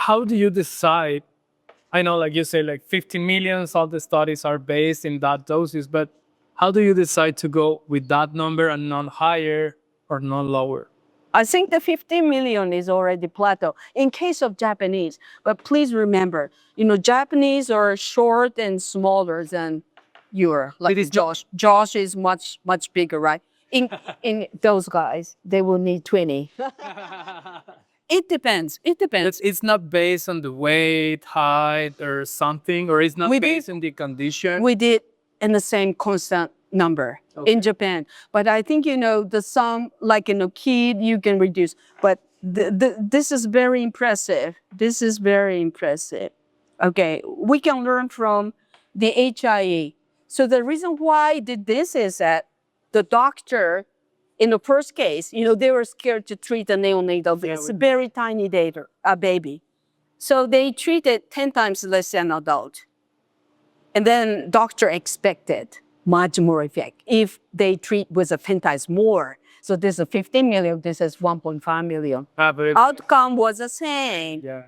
how do you decide? I know, like you say, like 50 millions, all the studies are based in that doses, but how do you decide to go with that number and not higher or not lower? I think the 50 million is already plateau in case of Japanese. But please remember, Japanese are short and smaller than your, like is Josh. Josh is much, much bigger, right? In those guys, they will need 20. It depends. It depends. It's not based on the weight, height, or something, or it's not We based did- on the condition. We did in the same constant number in Japan. But I think, the some, like in a kid, you can reduce. But this is very impressive. This is very impressive. Okay, we can learn from the HIE. So the reason why I did this is that the doctor, in the first case, they were scared to treat a neonatal. It's a very tiny baby. So they treated 10 times less than adult. And then doctor expected much more effect if they treat with a 10 times more. So this is 15 million, this is 1.5 million. Outcome was the same. Yeah.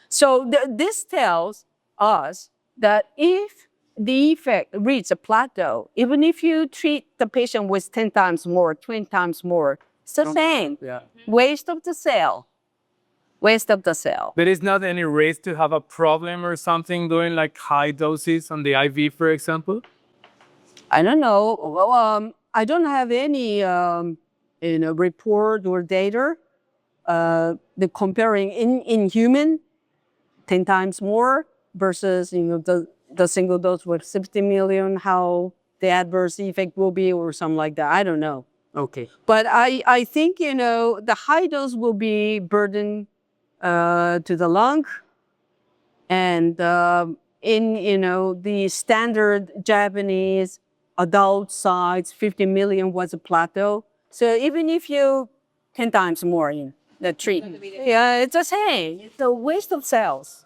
So this tells us that if the effect reaches a plateau, even if you treat the patient with 10 times more, 20 times more, it's the same. Yeah. Waste of the cell. Waste of the cell. There is not any risk to have a problem or something doing like high doses on the IV, for example? I don't know. Well, I don't have any report or data. The comparing in human 10 times more versus the single dose with 60 million, how the adverse effect will be or something like that. I don't know. Okay. But I think the high dose will be burden to the lung, and in the standard Japanese adult size 50 million was a plateau. So even if you 10 times more in the treatment, yeah, it's the same. It's a waste of cells.